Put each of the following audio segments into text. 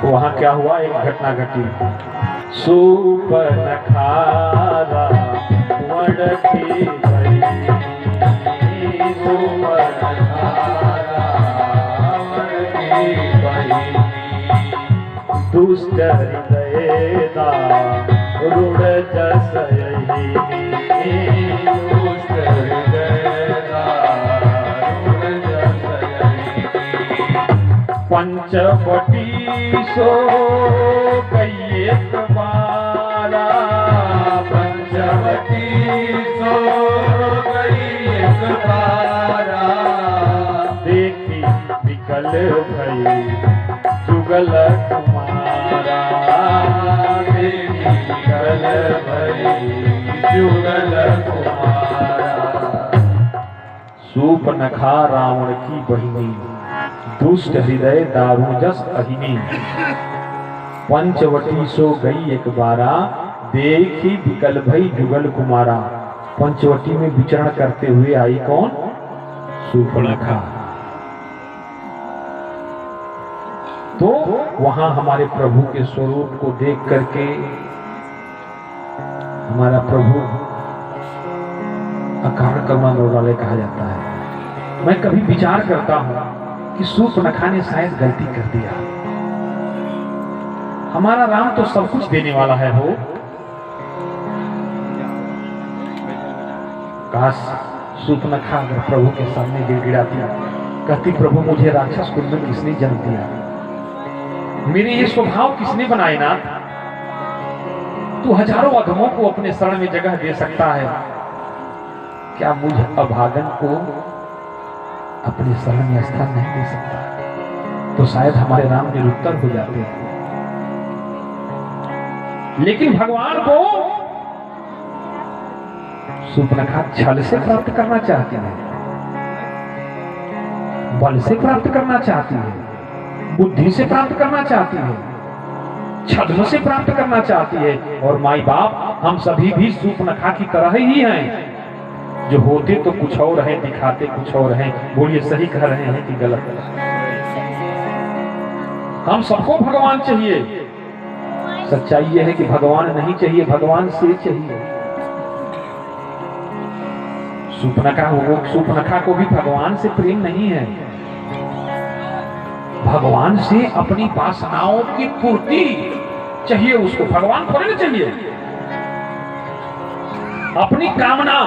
वहां क्या हुआ, एक घटना घटी। सुपनखारा वड़की भई, सुपनखारा वड़की भई, दुष्ट हृदय दारुण जस यही, दुष्ट हृदय दारुण जस यही। पंचवटी सो गई एक बारा, पंचवटी सो गई एक बारा, देखी विकल भई जुगल कुमारा, देखी विकल भई जुगल कुमारा। सूपनखा रावण की बहिनी, दुष्ट हृदय दारुण जस अहिनी, पंचवटी सो गई एक बारा, देखी विकल भई जुगल कुमारा। पंचवटी में विचरण करते हुए आई कौन? सूपनखा। तो वहां हमारे प्रभु के स्वरूप को देख करके हमारा प्रभु अकारण करुणा वाले कहा जाता है। मैं कभी विचार करता हूं कि सूपनखा ने शायद गलती कर दिया। हमारा राम तो सब कुछ देने वाला है हो, काश सूपनखा अगर प्रभु के सामने गिड़गिड़ाती, कहती प्रभु मुझे राक्षस कुल में किसने जन्म दिया, मेरे ये स्वभाव किसने बनाए ना, तू हजारों अधमों को अपने शरण में जगह दे सकता है, क्या मुझ अभागन को अपने शरण में स्थान नहीं दे सकता? तो शायद हमारे राम निरुत्तर हो जाते हैं। लेकिन भगवान को सूपनखा छल से प्राप्त करना चाहती है, बल से प्राप्त करना चाहती है, बुद्धि से प्राप्त करना चाहती है, छद्म से प्राप्त करना चाहती है। और माई बाप हम सभी भी सूपनखा की तरह ही हैं, जो होते तो कुछ और है, दिखाते कुछ और हैं। बोलिए सही कह रहे हैं कि गलत? हम सबको भगवान चाहिए। सच्चाई यह है कि भगवान नहीं चाहिए, भगवान से चाहिए। सूपनखा को भी भगवान से प्रेम नहीं है, भगवान से अपनी वासनाओं की पूर्ति चाहिए उसको। भगवान थोड़ी ना चाहिए, अपनी कामना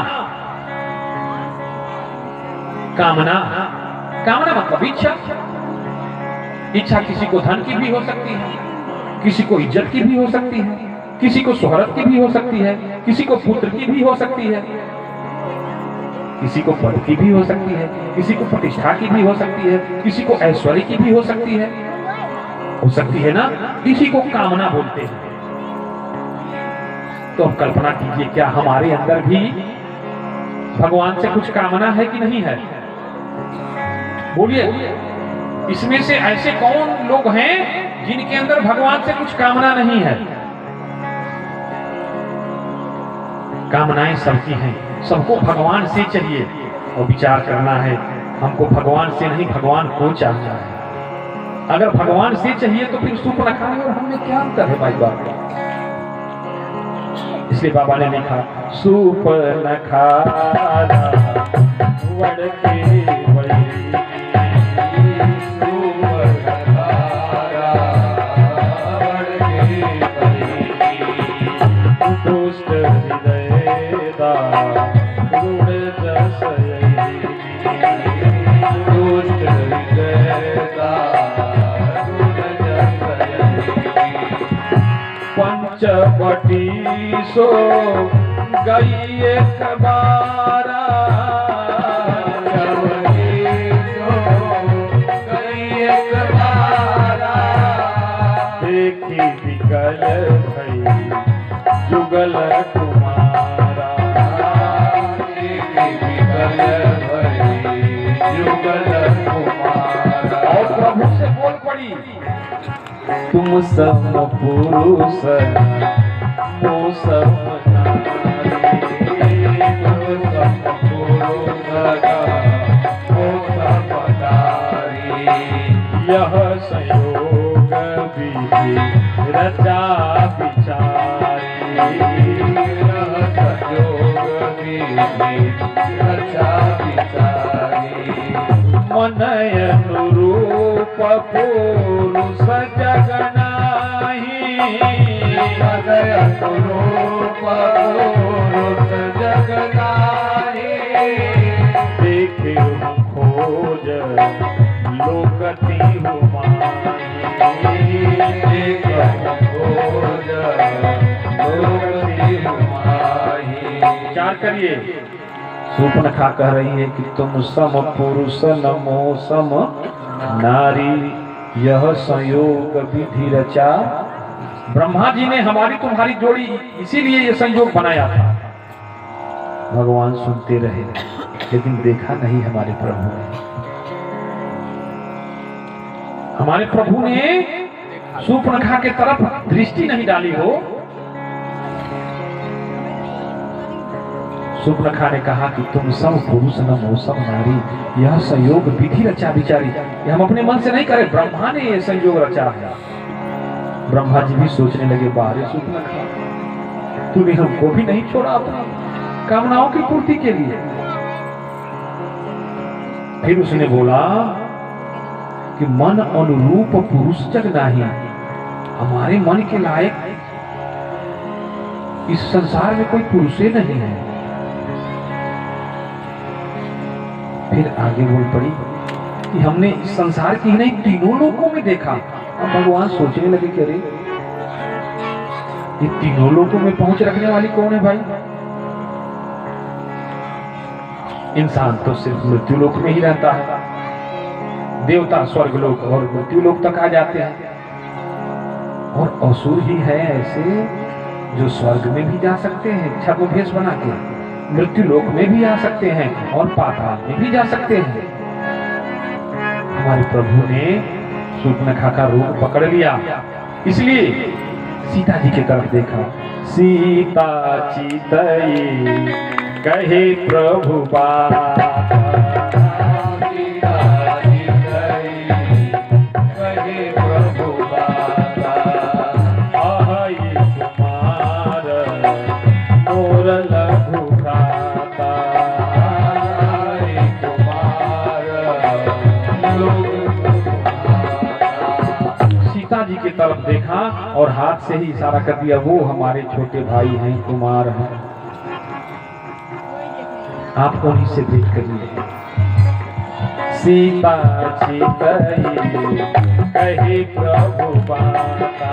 मतलब इच्छा। इच्छा किसी को धन की भी हो सकती है, किसी को इज्जत की भी हो सकती है, किसी को शोहरत की भी हो सकती है, किसी को पुत्र की भी हो सकती है, किसी को पद की भी हो सकती है, किसी को प्रतिष्ठा की भी हो सकती है, किसी को ऐश्वर्य की भी हो सकती है ना। इसी को कामना बोलते हैं। तो अब कल्पना कीजिए, क्या हमारे अंदर भी भगवान से कुछ कामना है कि नहीं है? बोलिए, इसमें से ऐसे कौन लोग हैं जिनके अंदर भगवान से कुछ कामना नहीं है? कामनाएं सबकी हैं, सबको भगवान से चाहिए। और विचार करना है, हमको भगवान से नहीं, भगवान को चाहना है। अगर भगवान से चाहिए तो फिर सूपनखा और हमें क्या अंतर है भाई बाप? इसलिए बाबा ने लिखा, सूपनखा वड़की भई, दुष्ट हृदय दारुण जस यही, दुष्ट हृदय दारुण जस यही। पंचवटी सो गई एक बारा, पंचवटी सो गई एक बारा, देखी विकल भई जुगल कुमारा, देखी विकल भई जुगल कुमारा। और प्रभु से बोल पड़ी, तुम सब पुरुष हो सब नारी, तुम सब पुरुष हो सब नारी, यह संयोग रचा विचारी संयोग विधि रचा विचारी मन अनुरूप पुरुष जग नाही मन अनुरूप पुरुष जग नाही देखे खोज लोकति हुमाई खोज लोकति हुमाई। विचार करिए, सूर्पणखा कह रही है कि तुम सम पुरुष नमो सम नारी, यह संयोग विधि रचा। ब्रह्मा जी ने हमारी तुम्हारी जोड़ी इसीलिए ये संयोग बनाया था। भगवान सुनते रहे लेकिन देखा नहीं हमारे प्रभु ने। हमारे प्रभु ने सूर्पणखा के तरफ दृष्टि नहीं डाली हो। सूर्पणखा ने कहा कि तुम सब पुरुष नमो सब नारी, यह संयोग विधि रचा विचारी। ये हम अपने मन से नहीं करे, ब्रह्मा ने यह संयोग रचा है। ब्रह्मा जी भी सोचने लगे, बारे सूर्पणखा, तूने हमको भी नहीं छोड़ा अपनी कामनाओं की पूर्ति के लिए। फिर उसने बोला कि मन अनुरूप पुरुष जग नाही, हमारे मन के लायक इस संसार में कोई पुरुष ही नहीं है। फिर आगे बोल पड़ी कि हमने इस संसार की नहीं तीनों लोकों में देखा। अब भगवान सोचने लगे कि अरे ये तीनों लोकों में पहुंच रखने वाली कौन है भाई? इंसान तो सिर्फ मृत्यु लोक में ही रहता है, देवता स्वर्ग लोक और मृत्यु लोक तक आ जाते हैं, और असुर ही है ऐसे जो स्वर्ग में भी जा सकते हैं छद्म भेष बना के, मृत्यु लोक में भी आ सकते हैं और पाताल में भी जा सकते हैं। हमारे प्रभु ने सूर्पणखा का रूप पकड़ लिया, इसलिए सीता जी की तरफ देखा। सीता चितई कहे प्रभु बात, सीता चितई कहे प्रभु बात, आहई कुमार मोर लघु भ्राता, आहई कुमार लोग सीता जी की तरफ देखा और हाथ से ही इशारा कर दिया, वो हमारे छोटे भाई हैं, कुमार हैं, आप उन्हीं से भेंट करिए। सीता चितई कहे प्रभु बाता,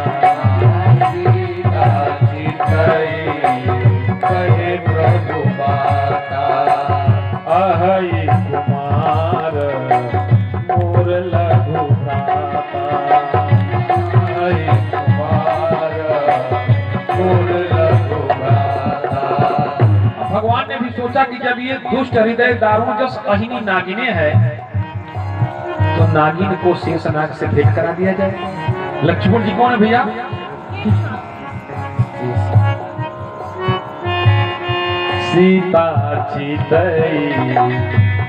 सीता चितई कहे प्रभु बाता, आहई कुमार मोर लघु भ्राता, आहई कुमार मोर लघु भ्राता। भगवान ने भी सोचा कि जब ये दुष्ट हृदय दारुण जस अहिनी नागिने है, तो नागिन को शेषनाग से भेंट करा दिया जाए। लक्ष्मण जी कौन है भैया? सीता चितई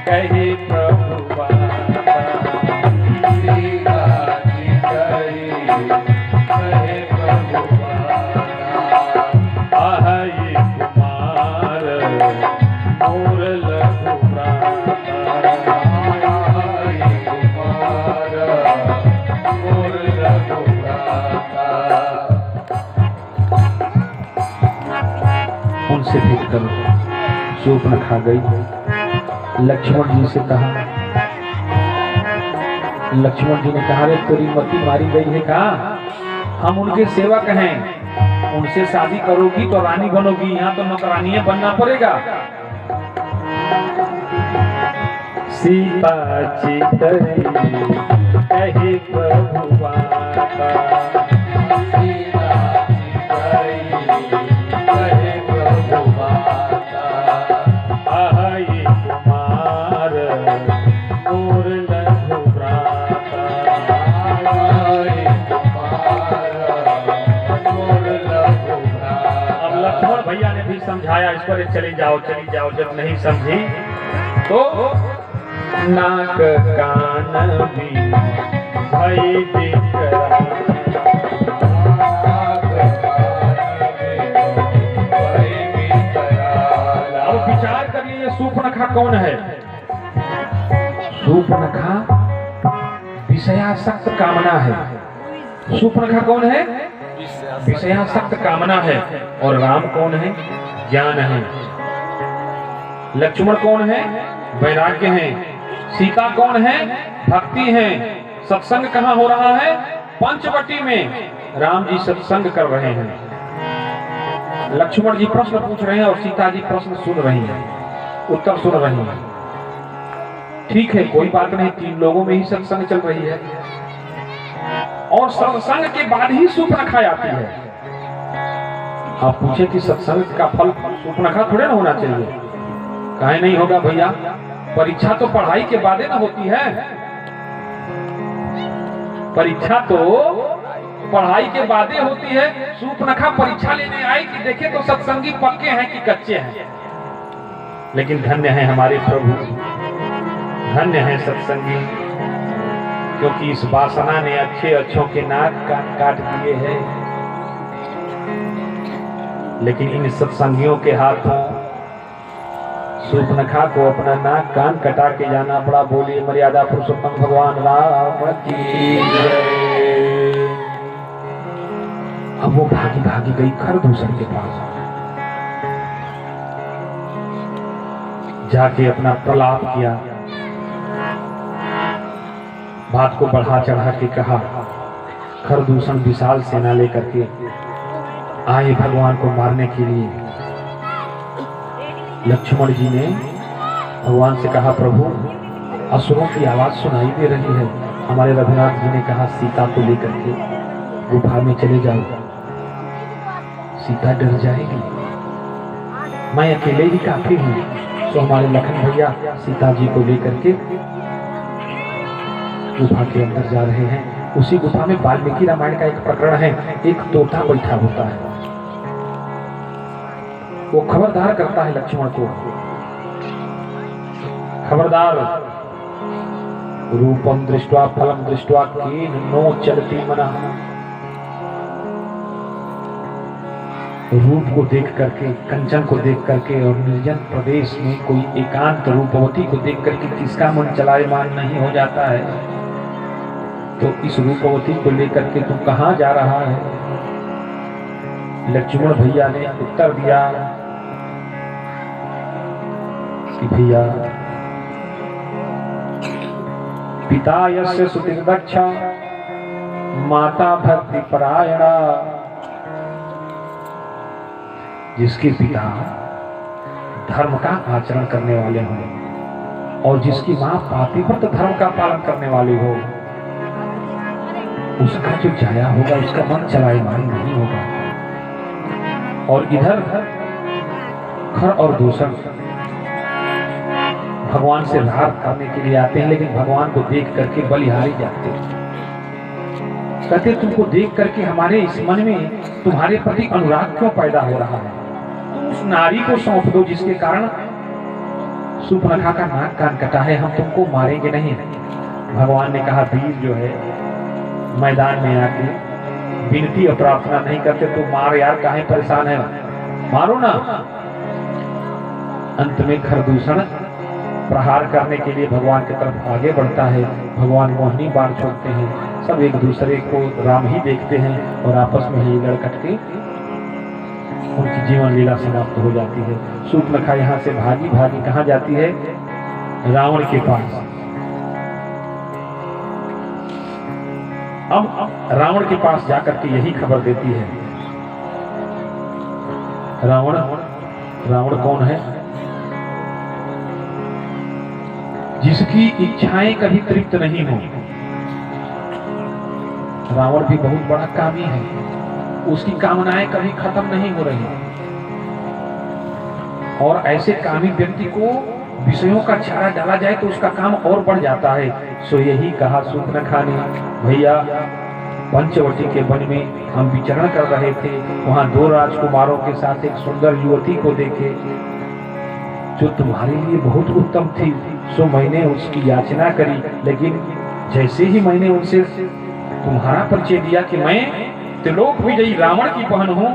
कहे प्रभु बाता, सीता चितई कहे प्रभु बाता, आहई कुमार मोर लघु भ्राता, आहई कुमार मोर लघु भ्राता। उनसे भेंट करो। सूर्पणखा गई, लक्ष्मण जी से कहा। लक्ष्मण जी ने कहा, रे तेरी मति मारी गई है का? हम उनके सेवक हैं, उनसे शादी करोगी तो रानी बनोगी, यहाँ तो नौकरानी बनना पड़ेगा। सीता चितई कहे प्रभु बाता, सीता चितई कहे प्रभु बाता, आहई कुमार मोर लघु भ्राता, आहई कुमार मोर लघु भ्राता। अब लक्ष्मण भैया ने भी समझाया, इस पर चली जाओ चली जाओ। जब नहीं समझी तो नाक कान भी भई बिकरा, शूर्पणखा कौन है? शूर्पणखा विषयासक्त कामना है। शूर्पणखा कौन है? विषयासक्त कामना है। और राम कौन है? ज्ञान है। लक्ष्मण कौन है? वैराग्य है। सीता कौन है? भक्ति है। सत्संग कहाँ हो रहा है? पंचवटी में राम जी सत्संग कर रहे हैं। लक्ष्मण जी प्रश्न पूछ रहे हैं और सीता जी प्रश्न सुन रही हैं, उत्तर सुन रही हैं। ठीक है, कोई बात नहीं, तीन लोगों में ही सत्संग चल रही है। और सत्संग के बाद ही शूर्पणखा आती है। आप पूछे कि सत्संग का फल शूर्पणखा थोड़े ना होना चाहिए? काहे नहीं होगा भैया? परीक्षा तो पढ़ाई के बाद ना होती है। परीक्षा तो पढ़ाई के बाद होती है। शूर्पणखा परीक्षा लेने आई कि देखे तो सत्संगी पक्के हैं कि कच्चे हैं। लेकिन धन्य है हमारे प्रभु, धन्य है सत्संगी, क्योंकि इस वासना ने अच्छे अच्छों के नाक कान काट दिए हैं। लेकिन इन सत्संगियों के हाथों शूर्पणखा को अपना नाक कान कटा के जाना पड़ा। बोलिए मर्यादा पुरुषोत्तम भगवान राम की जय। अब वो भागी भागी गई खरदूषण के पास, जाके अपना प्रलाप किया, बात को बढ़ा चढ़ा के कहा। खरदूषण विशाल सेना लेकर के आए भगवान को मारने के लिए। लक्ष्मण जी ने भगवान से कहा, प्रभु असुरों की आवाज सुनाई दे रही है। हमारे रघुनाथ जी ने कहा, सीता को लेकर के गुफा में चले जाओ, सीता डर जाएगी, मैं अकेले ही काफी हूँ। तो हमारे लखन भैया सीता जी को लेकर के गुफा के अंदर जा रहे हैं। उसी गुफा में वाल्मीकि रामायण का एक प्रकरण है। एक तोता बैठा होता है, वो खबरदार करता है लक्ष्मण को, खबरदार, रूपम दृष्ट्वा फलम दृष्ट्वा कीन नो चलती मना। रूप को देख करके, कंचन को देख करके और निर्जन प्रदेश में कोई एकांत रूपवती को देख करके किसका मन चलायमान नहीं हो जाता है? तो इस रूपवती को लेकर के तू कहां जा रहा है? लक्ष्मण भैया ने उत्तर दिया कि भैया, पिता यस्य सुतिर्दक्षा माता भक्ति परायणा। जिसके पिता धर्म का आचरण करने वाले हों और जिसकी मां पातिव्रत धर्म का पालन करने वाली हो, उसका जो जाया होगा उसका मन चलायमान नहीं होगा। और इधर खर और दूषण भगवान से राग करने के लिए आते हैं, लेकिन भगवान को देख करके बलिहारी जाते हैं। कहते तुमको देख करके हमारे इस मन में तुम्हारे प्रति अनुराग क्यों पैदा हो रहा है? तुम उस नारी को सौंप दो जिसके कारण शूर्पणखा का नाक कान कटा है, हम तुमको मारेंगे नहीं। भगवान ने कहा, वीर जो है मैदान में आके विनती और प्रार्थना नहीं करते तो मार यार, काहे परेशान है, मारो ना। अंत में खरदूषण प्रहार करने के लिए भगवान की तरफ आगे बढ़ता है। भगवान मोहिनी बाण छोड़ते हैं, सब एक दूसरे को राम ही देखते हैं और आपस में ही लड़कट के उनकी जीवन लीला समाप्त हो जाती है। शूर्पणखा यहाँ से भागी भागी कहाँ जाती है? रावण के पास। अब रावण के पास जाकर के यही खबर देती है। रावण कौन है? जिसकी इच्छाएं कभी तृप्त नहीं हो। रावण भी बहुत बड़ा कामी है, उसकी कामनाएं कभी खत्म नहीं हो रही। और ऐसे कामी व्यक्ति को विषयों का छाया डाला जाए तो उसका काम और बढ़ जाता है। सो यही कहा शूर्पणखा ने, भैया पंचवटी के वन में हम विचरण कर रहे थे, वहां दो राजकुमारों के साथ एक सुंदर युवती को देखे जो तुम्हारे लिए बहुत उत्तम थी। सो मैंने उसकी याचना करी, लेकिन जैसे ही मैंने उनसे तुम्हारा परिचय दिया कि मैं त्रिलोक विजयी रावण की बहन हूँ,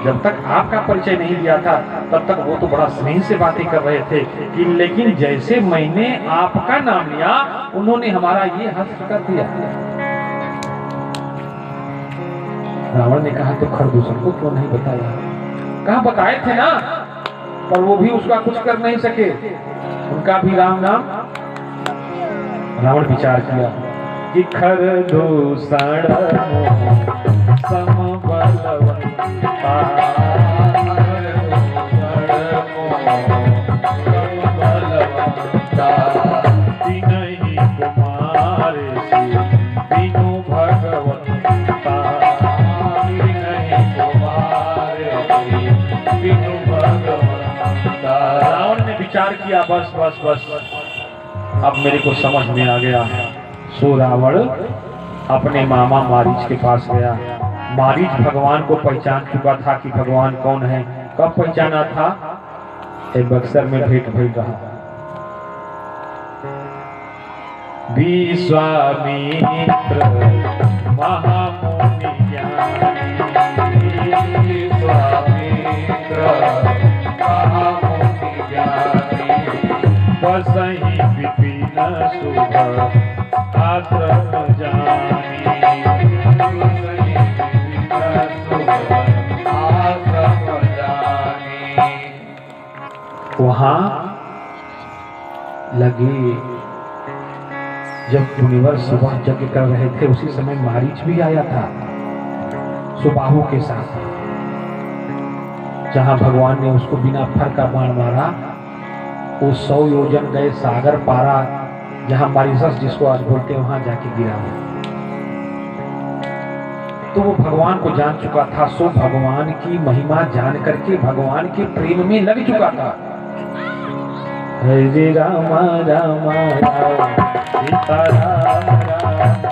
जब तक आपका परिचय नहीं दिया था तब तक वो तो बड़ा स्नेह से बातें कर रहे थे कि लेकिन जैसे मैंने आपका नाम लिया उन्होंने हमारा ये हस्त कर दिया। रावण ने कहा तो खरदूषण को क्यों नहीं बताया? कहा बताए थे ना, पर वो भी उसका कुछ कर नहीं सके, उनका भी राम नाम। रावण विचार किया कि खरदूषण समबलवंता तिनहि कुमार से बिनु भगवंता, तिनहि कुमार से बिनु भगवंता। रावण ने विचार किया बस बस बस, अब मेरे को समझ में आ गया। सो रावण अपने मामा मारीच के पास गया। मारीच भगवान को पहचान चुका था कि भगवान कौन है। कब पहचाना था? एक बक्सर में भेंट भेज रहा। विश्वामित्र महामुनि ज्ञानी, विश्वामित्र महामुनि ज्ञानी, बसहि विपिन शुभ आश्रम जानी, बसहि विपिन शुभ आश्रम जानी। वहां लगे जब मुनिवर सुबह यज्ञ कर रहे थे उसी समय मारीच भी आया था सुबाहु के साथ। जहां भगवान ने उसको बिना फर का बाण मारा, वो 100 योजन गए सागर पारा, जहां मारीसस जिसको आज बोलते हैं, वहां जाके गिरा। तो वो भगवान को जान चुका था। सो भगवान की महिमा जान करके भगवान के प्रेम में लग चुका था। हरे रामा रामा राम सीता राम राम,